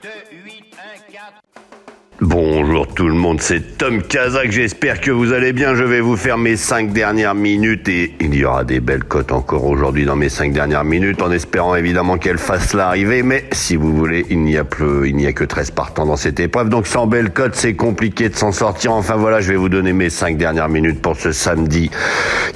2, 8, 1, 4. Bonjour tout le monde, c'est Tom Kazak, j'espère que vous allez bien. Je vais vous faire mes 5 dernières minutes et il y aura des belles cotes encore aujourd'hui dans mes 5 dernières minutes, en espérant évidemment qu'elles fassent l'arrivée. Mais si vous voulez, il n'y a que 13 partants dans cette épreuve, donc sans belles cotes c'est compliqué de s'en sortir. Enfin voilà, je vais vous donner mes 5 dernières minutes pour ce samedi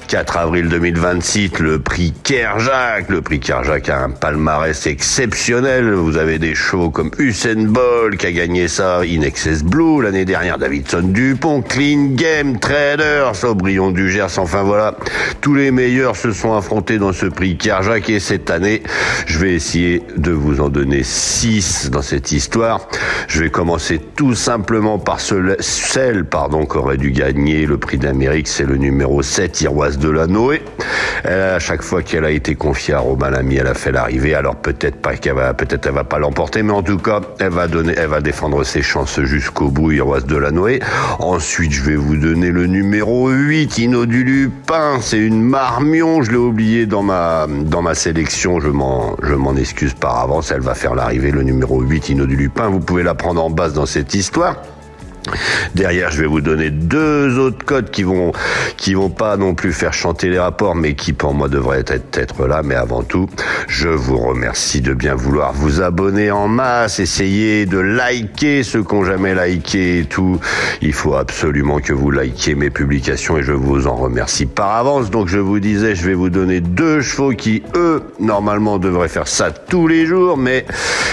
4 avril 2026, le prix Kerjak. Le prix Kerjak a un palmarès exceptionnel. Vous avez des chevaux comme Usain Bolt qui a gagné ça, In Excess Blue l'année dernière, Davidson Dupont, Clean Game, Traders, Aubryon du Gers, enfin voilà, tous les meilleurs se sont affrontés dans ce prix Kerjak et cette année, je vais essayer de vous en donner 6 dans cette histoire. Je vais commencer tout simplement par celle qu'aurait dû gagner le prix d'Amérique, c'est le numéro 7, Iroise de la Noé. À chaque fois qu'elle a été confiée à Romain Lamy, elle a fait l'arrivée, alors peut-être elle va pas l'emporter, mais en tout cas, elle va défendre ses chances jusqu'au bout, Iroise de la Noé. Ensuite, je vais vous donner le numéro 8, Inno du Lupin. C'est une marmion, je l'ai oublié dans ma sélection, je m'en excuse par avance, elle va faire l'arrivée, le numéro 8, Inno du Lupin. Vous pouvez la prendre en base dans cette histoire. Derrière, je vais vous donner 2 autres codes qui vont pas non plus faire chanter les rapports, mais qui pour moi devraient être là. Mais avant tout, je vous remercie de bien vouloir vous abonner en masse, essayez de liker ceux qui n'ont jamais liké et tout. Il faut absolument que vous likiez mes publications et je vous en remercie par avance. Donc je vous disais, je vais vous donner 2 chevaux qui, eux, normalement devraient faire ça tous les jours, mais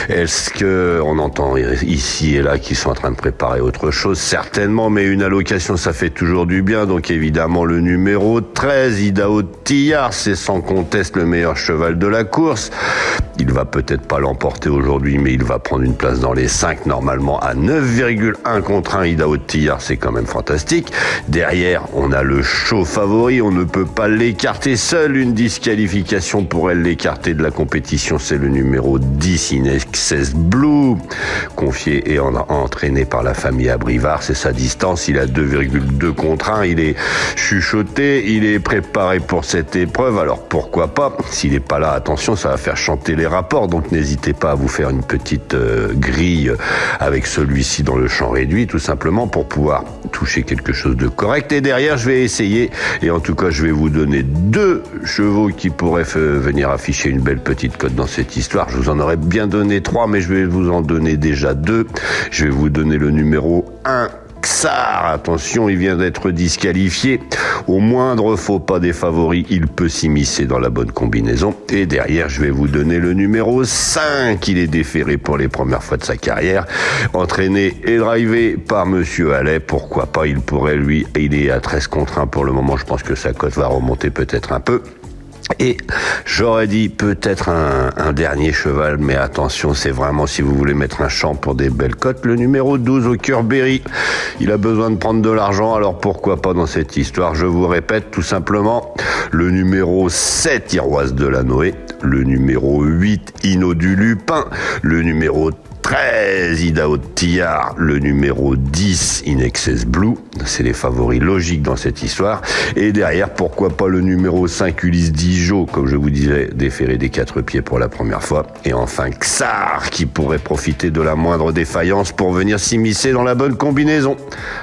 est-ce que on entend ici et là qu'ils sont en train de préparer autre chose? Certainement, mais une allocation ça fait toujours du bien. Donc évidemment le numéro 13, Idaho Tillard, c'est sans conteste le meilleur cheval de la course. Il va peut-être pas l'emporter aujourd'hui, mais il va prendre une place dans les 5 normalement à 9,1 contre 1. Idaho Tillard, c'est quand même fantastique. Derrière, on a le show favori, on ne peut pas l'écarter. Seule une disqualification pourrait l'écarter de la compétition, c'est le numéro 10, In Excess Blue, confié et entraîné par la famille Abrivard. C'est sa distance, il a 2,2 contre 1, il est chuchoté, il est préparé pour cette épreuve, alors pourquoi pas. S'il n'est pas là, attention, ça va faire chanter les rapports, donc n'hésitez pas à vous faire une petite grille avec celui-ci dans le champ réduit, tout simplement pour pouvoir toucher quelque chose de correct. Et derrière, je vais essayer, et en tout cas je vais vous donner 2 chevaux qui pourraient venir afficher une belle petite cote dans cette histoire. Je vous en aurais bien donné 3, mais je vais vous en donner déjà 2. Je vais vous donner le numéro 1, Xar. Attention, il vient d'être disqualifié. Au moindre faux pas des favoris, il peut s'immiscer dans la bonne combinaison. Et derrière, je vais vous donner le numéro 5. Il est déféré pour les premières fois de sa carrière. Entraîné et drivé par Monsieur Allais. Pourquoi pas, il pourrait lui. Il est à 13 contre 1 pour le moment. Je pense que sa cote va remonter peut-être un peu. Et j'aurais dit peut-être un dernier cheval, mais attention, c'est vraiment si vous voulez mettre un champ pour des belles cotes, le numéro 12 au Curberry. Il a besoin de prendre de l'argent, alors pourquoi pas dans cette histoire. Je vous répète tout simplement, le numéro 7, Iroise de la Noé, le numéro 8, Inno du Lupin, le numéro 13, Idaho Tillard, le numéro 10, In Excess Blue. C'est les favoris logiques dans cette histoire. Et derrière, pourquoi pas le numéro 5, Ulysse Dijon, comme je vous disais, déféré des 4 pieds pour la première fois. Et enfin, Xar, qui pourrait profiter de la moindre défaillance pour venir s'immiscer dans la bonne combinaison.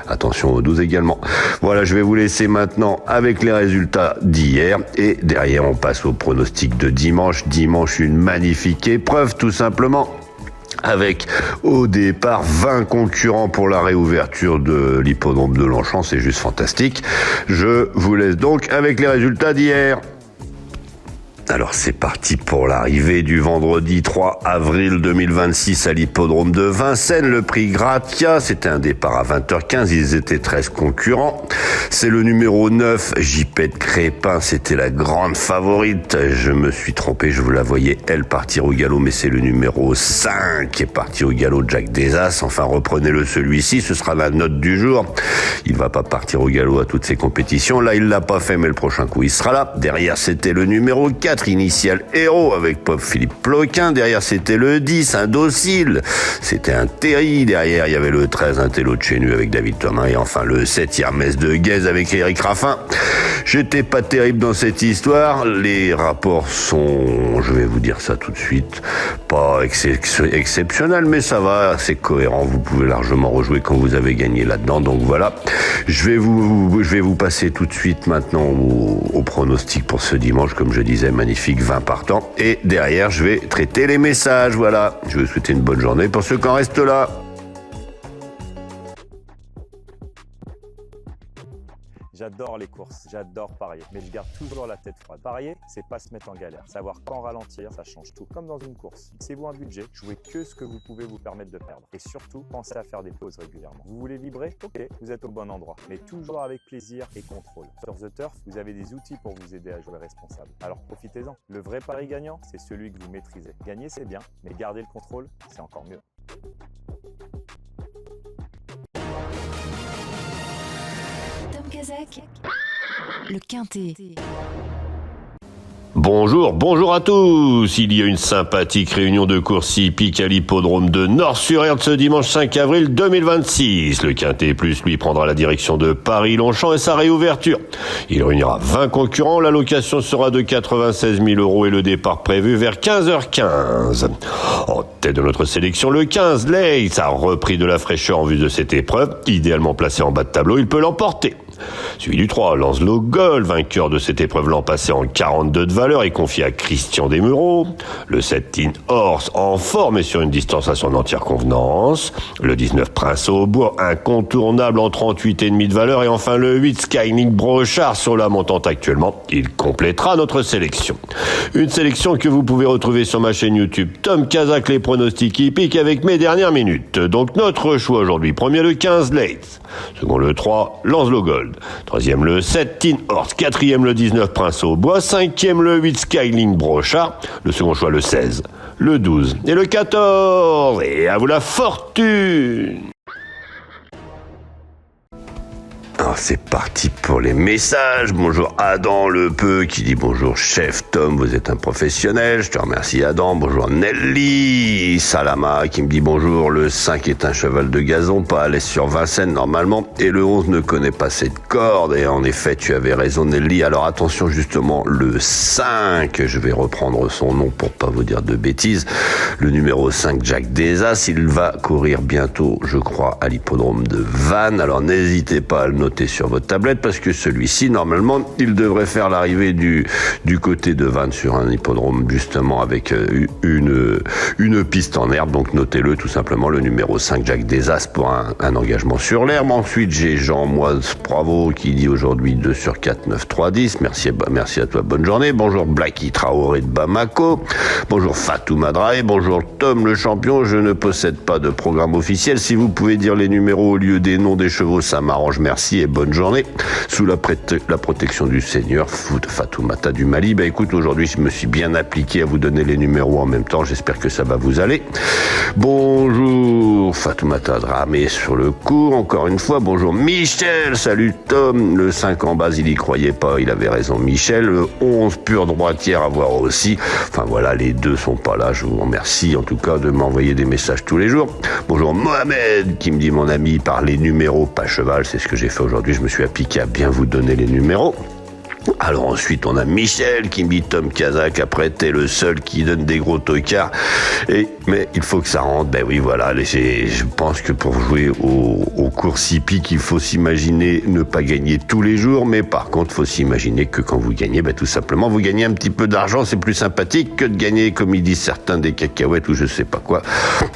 Attention aux 12 également. Voilà, je vais vous laisser maintenant avec les résultats d'hier. Et derrière, on passe au pronostic de dimanche. Dimanche, une magnifique épreuve, tout simplement. Avec au départ 20 concurrents pour la réouverture de l'hippodrome de Longchamp, c'est juste fantastique. Je vous laisse donc avec les résultats d'hier. Alors c'est parti pour l'arrivée du vendredi 3 avril 2026 à l'hippodrome de Vincennes, le prix Gratia, c'était un départ à 20h15, ils étaient 13 concurrents. C'est le numéro 9, Jipette Crépin, c'était la grande favorite, je me suis trompé, je vous la voyais elle partir au galop, mais c'est le numéro 5 qui est parti au galop, Jack des As. Enfin reprenez-le celui-ci, ce sera la note du jour. Il va pas partir au galop à toutes ces compétitions, là il l'a pas fait, mais le prochain coup il sera là. Derrière c'était le numéro 4, 4 initiales héros avec Pop Philippe Ploquin. Derrière, c'était le 10, Indocile. C'était un Terry. Derrière, il y avait le 13, un Télo de chez nous avec David Thomas. Et enfin, le 7, Hermès de Guèze avec Eric Raffin. J'étais pas terrible dans cette histoire. Les rapports sont, je vais vous dire ça tout de suite, pas exceptionnels, mais ça va, c'est cohérent. Vous pouvez largement rejouer quand vous avez gagné là-dedans. Donc voilà, je vais vous passer tout de suite maintenant au pronostic pour ce dimanche. Comme je disais, magnifique 20 partants. Et derrière, je vais traiter les messages. Voilà, je vais vous souhaiter une bonne journée pour ceux qui en restent là. J'adore les courses, j'adore parier, mais je garde toujours la tête froide. Parier, c'est pas se mettre en galère. Savoir quand ralentir, ça change tout. Comme dans une course. Fixez-vous un budget, jouez que ce que vous pouvez vous permettre de perdre. Et surtout, pensez à faire des pauses régulièrement. Vous voulez vibrer? Ok, vous êtes au bon endroit. Mais toujours avec plaisir et contrôle. Sur The Turf, vous avez des outils pour vous aider à jouer responsable. Alors profitez-en. Le vrai pari gagnant, c'est celui que vous maîtrisez. Gagner, c'est bien, mais garder le contrôle, c'est encore mieux. Tom Kazak, le Quintet. Bonjour à tous. Il y a une sympathique réunion de courses hippiques à l'hippodrome de Nord-sur-Erdre ce dimanche 5 avril 2026. Le Quintet Plus, lui, prendra la direction de Paris-Longchamp et sa réouverture. Il réunira 20 concurrents. La location sera de 96 000 € et le départ prévu vers 15h15. En tête de notre sélection, le 15, Lace a repris de la fraîcheur en vue de cette épreuve. Idéalement placé en bas de tableau, il peut l'emporter. Suivi du 3, Lancelot Gold, vainqueur de cette épreuve l'an passé en 42 de valeur et confié à Christian Desmureaux. Le 7, Tin Horse, en forme et sur une distance à son entière convenance. Le 19, Prince au Bois, incontournable en 38,5 de valeur. Et enfin le 8, Skyling Brochard, sur la montante actuellement. Il complétera notre sélection. Une sélection que vous pouvez retrouver sur ma chaîne YouTube Tom Kazak, les pronostics hippiques avec mes dernières minutes. Donc notre choix aujourd'hui, premier le 15, Lace. Second le 3, Lancelot Gold. Troisième le 7, Tin Horse. Quatrième le 19, Prince au Bois. Cinquième le 8, Skyling Brochard. Le second choix le 16, le 12 et le 14. Et à vous la fortune. Alors c'est parti pour les messages. Bonjour Adam Le Peu qui dit bonjour chef Tom, vous êtes un professionnel. Je te remercie Adam. Bonjour Nelly. Salama qui me dit bonjour, le 5 est un cheval de gazon, pas à l'aise sur Vincennes normalement. Et le 11 ne connaît pas cette corde. Et en effet tu avais raison Nelly. Alors attention justement le 5, je vais reprendre son nom pour pas vous dire de bêtises. Le numéro 5, Jack Desas, il va courir bientôt je crois à l'hippodrome de Vannes. Alors n'hésitez pas à le noter sur votre tablette parce que celui-ci normalement il devrait faire l'arrivée du côté de Vannes sur un hippodrome justement avec une piste en herbe, donc notez-le tout simplement, le numéro 5 Jack Desas pour un engagement sur l'herbe. Ensuite j'ai Jean Moise Bravo qui dit aujourd'hui 2 sur 4 9 3 10. Merci à toi, bonne journée. Bonjour Blacky Traoré de Bamako. Bonjour Fatou Madrae. Bonjour Tom le champion, je ne possède pas de programme officiel, si vous pouvez dire les numéros au lieu des noms des chevaux ça m'arrange, merci et bonne journée. Sous la protection du Seigneur, Fatoumata du Mali. Écoute, aujourd'hui, je me suis bien appliqué à vous donner les numéros en même temps. J'espère que ça va vous aller. Bonjour, Fatoumata Dramé sur le coup. Encore une fois, bonjour Michel. Salut Tom. Le 5 en base, il y croyait pas. Il avait raison Michel. Le 11 pure droitière à voir aussi. Enfin voilà, les deux sont pas là. Je vous remercie en tout cas de m'envoyer des messages tous les jours. Bonjour Mohamed qui me dit mon ami par les numéros, pas cheval. C'est ce que j'ai fait aujourd'hui. Je me suis appliqué à bien vous donner les numéros. Alors ensuite on a Michel qui me dit Tom Kazak, après t'es le seul qui donne des gros tocards, mais il faut que ça rentre. Ben oui voilà, je pense que pour jouer aux courses hippiques il faut s'imaginer ne pas gagner tous les jours, mais par contre il faut s'imaginer que quand vous gagnez, tout simplement vous gagnez un petit peu d'argent, c'est plus sympathique que de gagner comme ils disent certains des cacahuètes ou je sais pas quoi.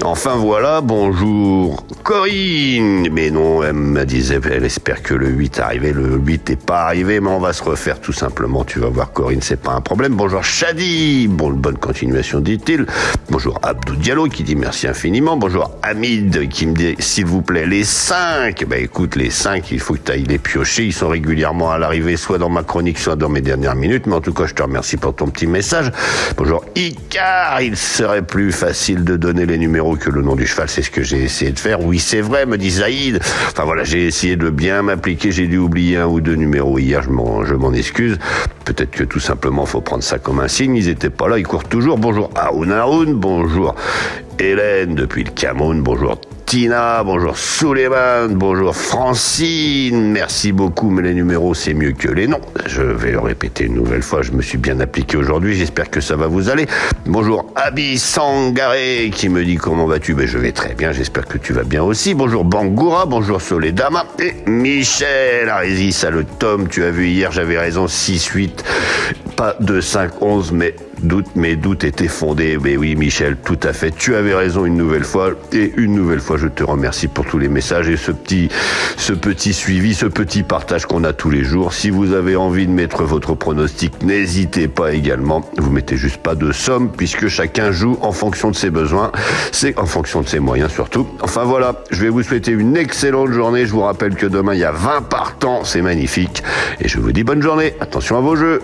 Enfin voilà, bonjour Corinne, mais non elle me disait elle espère que le 8 est arrivé, le 8 n'est pas arrivé mais on va se refaire tout simplement, tu vas voir Corinne, c'est pas un problème. Bonjour Shadi, bonne continuation dit-il. Bonjour Abdou Diallo qui dit merci infiniment. Bonjour Hamid qui me dit s'il vous plaît les 5. Écoute, les 5 il faut que tu ailles les piocher, ils sont régulièrement à l'arrivée soit dans ma chronique soit dans mes dernières minutes, mais en tout cas je te remercie pour ton petit message. Bonjour Icar, il serait plus facile de donner les numéros que le nom du cheval, c'est ce que j'ai essayé de faire. Oui c'est vrai, me dit Zaïd. Enfin voilà, j'ai essayé de bien m'appliquer, j'ai dû oublier un ou deux numéros hier, je m'en excuse. excuse. Peut-être que tout simplement, faut prendre ça comme un signe. Ils étaient pas là, ils courent toujours. Bonjour Haroun, bonjour Hélène depuis le Cameroun, bonjour Tina, bonjour Souleymane, bonjour Francine, merci beaucoup, mais les numéros c'est mieux que les noms. Je vais le répéter une nouvelle fois, je me suis bien appliqué aujourd'hui, j'espère que ça va vous aller. Bonjour Abi Sangaré qui me dit comment vas-tu? Je vais très bien, j'espère que tu vas bien aussi. Bonjour Bangoura, bonjour Soledama et Michel Arési, salut Tom, tu as vu hier, j'avais raison, 6-8, pas de 5-11, mais mes doutes étaient fondés. Mais oui, Michel, tout à fait. Tu avais raison une nouvelle fois. Et une nouvelle fois, je te remercie pour tous les messages et ce petit suivi, ce petit partage qu'on a tous les jours. Si vous avez envie de mettre votre pronostic, n'hésitez pas également. Vous mettez juste pas de somme puisque chacun joue en fonction de ses besoins. C'est en fonction de ses moyens surtout. Enfin voilà, je vais vous souhaiter une excellente journée. Je vous rappelle que demain, il y a 20 partants. C'est magnifique. Et je vous dis bonne journée. Attention à vos jeux.